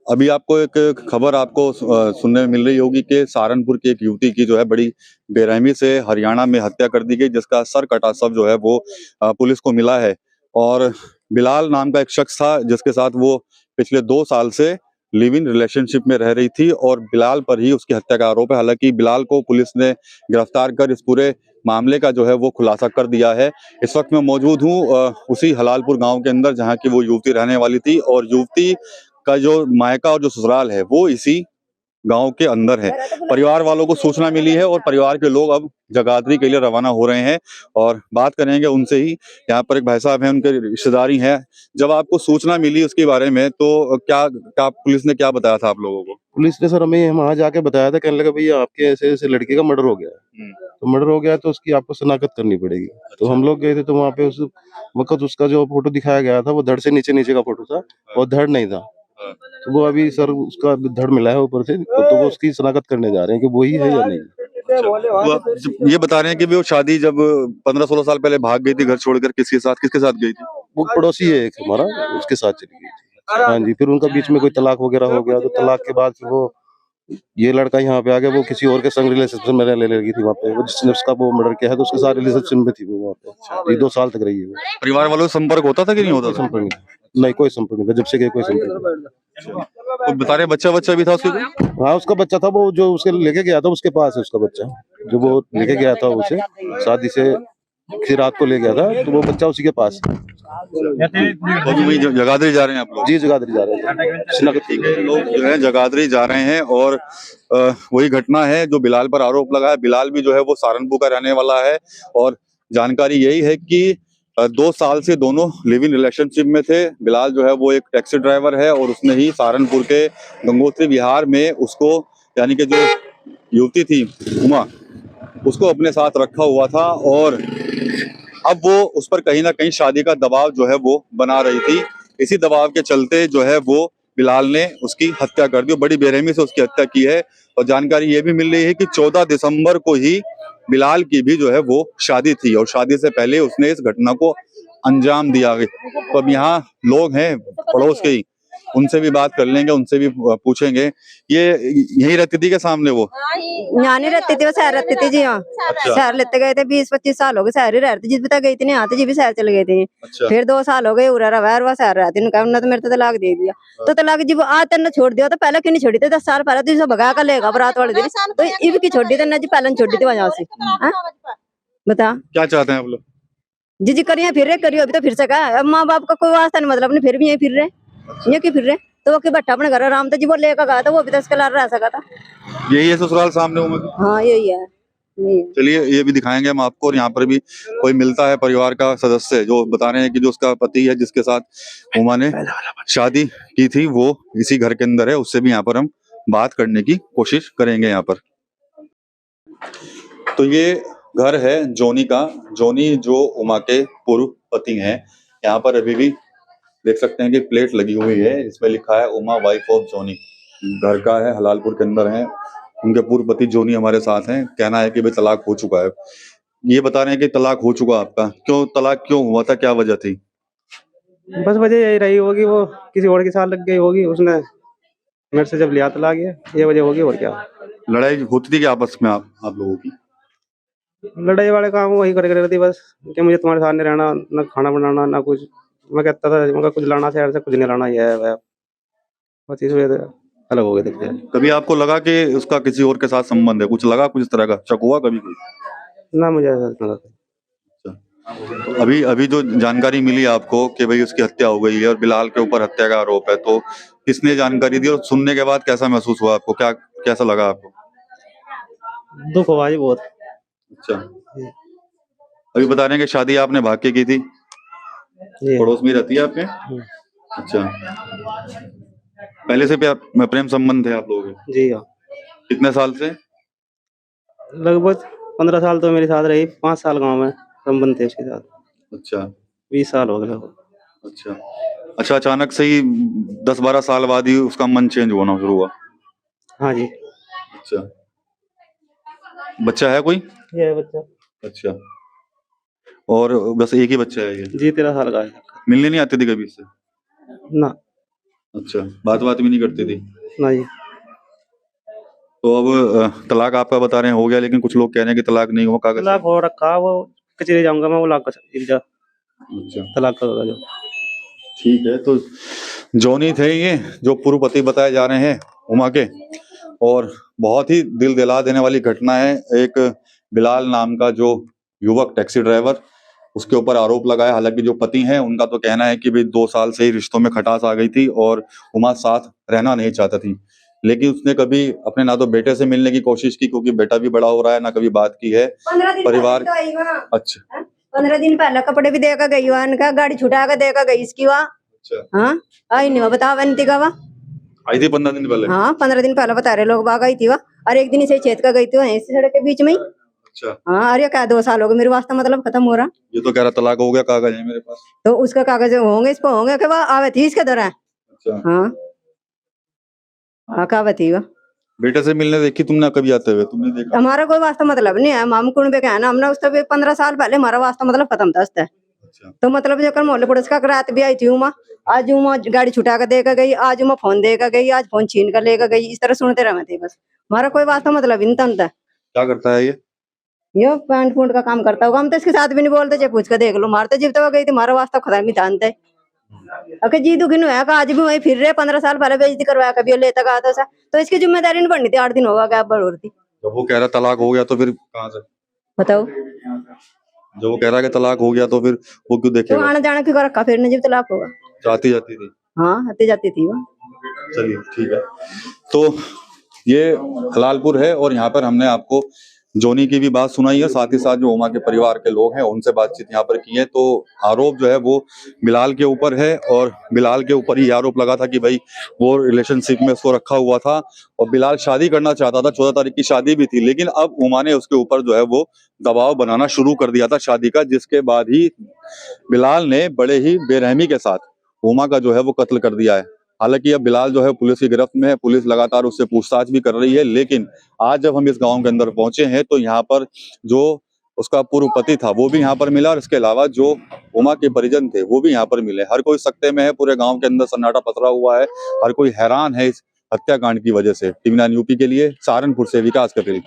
अभी आपको एक खबर आपको सुनने में मिल रही होगी कि सहारनपुर की एक युवती की जो है बड़ी बेरहमी से हरियाणा में हत्या कर दी गई, जिसका सर कटा शव जो है वो पुलिस को मिला है। और बिलाल नाम का एक शख्स था जिसके साथ वो पिछले 2 साल से लिव इन रिलेशनशिप में रह रही थी और बिलाल पर ही उसकी हत्या का आरोप है। हालांकि बिलाल को पुलिस ने गिरफ्तार कर इस पूरे मामले का जो है वो खुलासा कर दिया है। इस वक्त मैं मौजूद हूँ उसी हलालपुर गांव के अंदर जहां की वो युवती रहने वाली थी, और युवती का जो मायका और जो ससुराल है वो इसी गांव के अंदर है। परिवार वालों को सूचना मिली है और परिवार के लोग अब जगाधरी के लिए रवाना हो रहे हैं और बात करेंगे उनसे ही। यहाँ पर एक भाई साहब हैं, उनके रिश्तेदारी हैं। जब आपको सूचना मिली उसके बारे में तो क्या क्या पुलिस ने क्या बताया था आप लोगों को? पुलिस ने सर हमें वहाँ जाके बताया था, कहने लगा भैया आपके ऐसे ऐसे लड़के का मर्डर हो गया है। तो मर्डर हो गया तो उसकी आपको शनाख्त करनी पड़ेगी। तो हम लोग गए थे, तो वहाँ पे उस वक्त उसका जो फोटो दिखाया गया था वो धड़ से नीचे नीचे का फोटो था और धड़ नहीं था। तो वो अभी सर उसका धड़ मिला है ऊपर से, तो वो उसकी शनाख्त करने जा रहे हैं कि वो ही है या नहीं। तो आप ये बता रहे हैं कि वो शादी जब 15-16 साल पहले भाग गई थी घर छोड़कर, किसके साथ गई थी? वो पड़ोसी है एक हमारा, उसके साथ चली गई थी। हाँ जी, फिर उनका बीच में कोई तलाक वगैरह हो गया, तो तलाक के बाद फिर वो ये लड़का यहाँ पे आ गया, वो किसी और के संग रिलेशनशिप में रहने लगी थी वहाँ पे। वो जिसने उसका वो मर्डर किया है तो उसके साथ रिलेशनशिप में थी वो वहाँ पे। ये 2 साल तक रही है वो। परिवार वालों से संपर्क होता था कि नहीं होता कोई था? संपर्क नहीं, नहीं कोई संपर्क नहीं था, जब से गए कोई संपर्क नहीं। तो बता रहे बच्चा भी था उसके कोई? हाँ उसका बच्चा था, वो जो उसके लेके गया था उसके पास है उसका बच्चा, जो वो लेके गया था उसे शादी से फिर रात को ले गया था, तो वो बच्चा उसी के पास है। तो अभी वही जगाधरी जा रहे हैं आप लोग? जी जगाधरी जा रहे हैं। ठीक है, लोग जो है जगाधरी जा रहे हैं और वही घटना है जो बिलाल पर आरोप लगा है। बिलाल भी जो है वो सहारनपुर का रहने वाला है और जानकारी यही है कि 2 साल से दोनों लिव इन रिलेशनशिप में थे। बिलाल जो है वो एक टैक्सी ड्राइवर है और उसने ही सहारनपुर के गंगोत्री विहार में उसको, यानी कि जो युवती थी उमा, उसको अपने साथ रखा हुआ था और अब वो उस पर कहीं ना कहीं शादी का दबाव जो है वो बना रही थी। इसी दबाव के चलते जो है वो बिलाल ने उसकी हत्या कर दी, बड़ी बेरहमी से उसकी हत्या की है। और जानकारी ये भी मिल रही है कि 14 दिसंबर को ही बिलाल की भी जो है वो शादी थी और शादी से पहले उसने इस घटना को अंजाम दिया। तो अब यहाँ लोग हैं पड़ोस के ही, उनसे भी बात कर लेंगे, उनसे भी पूछेंगे। ये यही रहती थी के सामने वो? यहाँ नहीं रहती थी, वो शहर रहती थी जी। हाँ शहर लेते गए थे, 20-25 साल हो गए शहर ही रहती। जिस बता गई थी नहीं आती, जी भी शहर चले गए थे। फिर 2 साल हो गए उरा रहा, वो शहर रहती। उन्होंने तो मेरे तो तलाक दे दिया। तो तलाक जब आज तक छोड़ दिया तो पहले क्यों नहीं छोड़ी थी? 10 साल पहले तो भगा कर लेगा बरात वाले दिन, तो इब की छोड़ी थी ना जी, पहले छोड़ी थी वजह से। बता क्या चाहते हैं आप लोग? जी करिए फिर रहे, करियो अभी तो फिर से कहा। माँ बाप का कोई वास्ता नहीं, मतलब नहीं, फिर भी यही फिर रहे, ये क्यों फिर रहे? तो वो भट्टा अपने घर आराम था जी, वो लेकर गया था, वो भी 10 कलार रह सका था। यही है ससुराल सामने उमा की? हाँ यही है। चलिए ये भी दिखाएंगे हम आपको। और यहाँ पर भी कोई मिलता है परिवार का सदस्य जो बता रहे हैं कि जो उसका पति है जिसके साथ उमा ने शादी की थी वो इसी घर के अंदर है, उससे भी यहाँ पर हम बात करने की कोशिश करेंगे। यहाँ पर तो ये घर है जोनी का। जोनी जो उमा के पूर्व पति हैं। यहाँ पर अभी भी देख सकते हैं कि प्लेट लगी हुई है, इसमें लिखा है उमा वाइफ ऑफ जोनी। घर का है, हलालपुर के अंदर है। उनके पूर्व पति जोनी हमारे साथ हैं। कहना है कि भाई तलाक हो चुका है। ये बता रहे हैं कि तलाक हो चुका आपका, क्यों तलाक क्यों हुआ था, क्या वजह थी? बस वजह यही रही होगी, वो किसी और के साथ लग गई होगी, उसने मेरे से जब लिया तलाक, ये वजह होगी और क्या। लड़ाई होती थी क्या आपस में आप लोगों की? लड़ाई वाले काम वही करे रहती बस, कि मुझे तुम्हारे साथ नहीं रहना, ना खाना बनाना ना कुछ। मैं कहता था मगर कुछ लाना शहर से, कुछ नहीं लाना, ये है वह। बस इस वजह से अलग हो गए थे। कभी आपको लगा कि उसका किसी और के साथ संबंध है, कुछ लगा, कुछ इस तरह का शक हुआ कभी कोई? ना मुझे ऐसा लगा। अभी जो जानकारी मिली आपको कि भाई उसकी हत्या हो गई है और बिलाल के ऊपर हत्या का आरोप है, तो किसने जानकारी दी और सुनने के बाद कैसा महसूस हुआ आपको, क्या कैसा लगा आपको? दुख हुआ जी बहुत। अच्छा, अभी बता रहे हैं कि शादी आपने भाग के की थी, पड़ोस में रहती है आपके? अच्छा, पहले से प्रेम संबंध थे आप लोगों के? जी हाँ। कितने साल से? लगभग 15 साल तो मेरे साथ रही, 5 साल गाँव में संबंध थे उसके साथ। अच्छा, 20 साल हो गए। अच्छा अच्छा, अचानक से ही 10-12 साल बाद ही उसका मन चेंज होना शुरू हुआ? हाँ जी। अच्छा, बच्चा है कोई? ये है बच्चा। अच्छा, और बस एक ही बच्चा है ये? जी 13 साल का है। मिलने नहीं आती थी कभी इससे? ना अच्छा, बात भी नहीं करती थी। ना जी। तो अब तलाक आपका बता रहे हैं हो गया, लेकिन कुछ लोग कह रहे हैं कि तलाक नहीं हुआ, कागज। तलाक हो रखा, वो कचहरी जाऊंगा मैं, वो लाख का अच्छा, तलाक का जो। ठीक है। तो जॉनी थे ये जो पूर्व पति बताए जा रहे हैं उमा के, और बहुत ही दिल दिला देने वाली घटना है। एक बिलाल नाम का जो युवक टैक्सी ड्राइवर, उसके ऊपर आरोप लगाया। हालांकि जो पति हैं उनका तो कहना है कि भाई 2 साल से ही रिश्तों में खटास आ गई थी और उमा साथ रहना नहीं चाहता थी, लेकिन उसने कभी अपने ना तो बेटे से मिलने की कोशिश की, क्योंकि बेटा भी बड़ा हो रहा है, ना कभी बात की है 15 दिन परिवार। पहले तो आई वहाँ। अच्छा 15 दिन पहले कपड़े भी देकर गई वहाँ, इनका गाड़ी छुटा कर देकर गई इसकी वहाँ। अच्छा, हाँ आई नहीं, बताओ बनती का वहाँ। आई थी 15 दिन पहले। हाँ 15 दिन पहले बता रहे लोग, बाग आई थी वहाँ। और एक दिन इसे छेद कर गई थी वहीं से सड़क के बीच में ही। अच्छा, हाँ अरे क्या 2 साल हो गए मेरे वास्ते, मतलब खत्म हो रहा। ये तो कह रहा तलाक हो गया, कागज है मेरे पास। तो उसका कागज होंगे, इस पर होंगे कि वह आवे थी इसके दौरान। अच्छा, हाँ हाँ कावे थी वह। बेटे से मिलने देखी तुमने कभी आते हुए? तुमने देखा? हमारा कोई वास्ता मतलब नहीं है, हम कुंबे का है ना, हमने उससे 15 साल पहले हमारा वास्ता मतलब खत्म था उससे। अच्छा, तो मतलब जो कल मोहल्ले पड़ोस का रात भी आई थी उमा, आज उमा गाड़ी छुटा कर देकर गई, आज उमा फोन देकर गई, आज फोन छीन कर लेकर गई, इस तरह सुनते रहे थे बस। हमारा कोई वास्ता मतलब ही नहीं था उनसे। क्या करता है ये? यो पैंट फूंट का काम करता होगा, हम तो इसके साथ भी नहीं बोलते, चाहे पूछ कर देख लो। मारते जीव तो गई थी, हमारा वास्ता खत्म ही था अंत। अके जी दुखी है का आज भी वही फिर रहे, 15 साल पहले बेइज्जती करवाया कभी वो लेता गया तो इसकी जिम्मेदारी नहीं बननी थी। 8 दिन होगा क्या बढ़ोती। जब वो कह रहा तलाक हो गया तो फिर कहाँ से? बताओ जब वो कह रहा है कि तलाक हो गया तो फिर वो क्यों तो देखेगा? आना जाना क्यों रखा फिर, जब तलाक होगा। जाती जाती थी। हाँ आती जाती थी वो। चलिए ठीक है। तो ये हलालपुर है और यहाँ पर हमने आपको जोनी की भी बात सुनाई है, साथ ही साथ जो उमा के परिवार के लोग हैं उनसे बातचीत यहाँ पर की है। तो आरोप जो है वो बिलाल के ऊपर है और बिलाल के ऊपर ही आरोप लगा था कि भाई वो रिलेशनशिप में उसको रखा हुआ था और बिलाल शादी करना चाहता था। 14 तारीख की शादी भी थी, लेकिन अब उमा ने उसके ऊपर जो है वो दबाव बनाना शुरू कर दिया था शादी का, जिसके बाद ही बिलाल ने बड़े ही बेरहमी के साथ उमा का जो है वो कत्ल कर दिया है। हालांकि अब बिलाल जो है पुलिस की गिरफ्त में है, पुलिस लगातार उससे पूछताछ भी कर रही है, लेकिन आज जब हम इस गांव के अंदर पहुंचे हैं तो यहाँ पर जो उसका पूर्व पति था वो भी यहाँ पर मिला और इसके अलावा जो उमा के परिजन थे वो भी यहाँ पर मिले। हर कोई सकते में है, पूरे गांव के अंदर सन्नाटा पसरा हुआ है, हर कोई हैरान है इस हत्याकांड की वजह से। टीवी 9 यूपी के लिए सहारनपुर से विकास कपिल।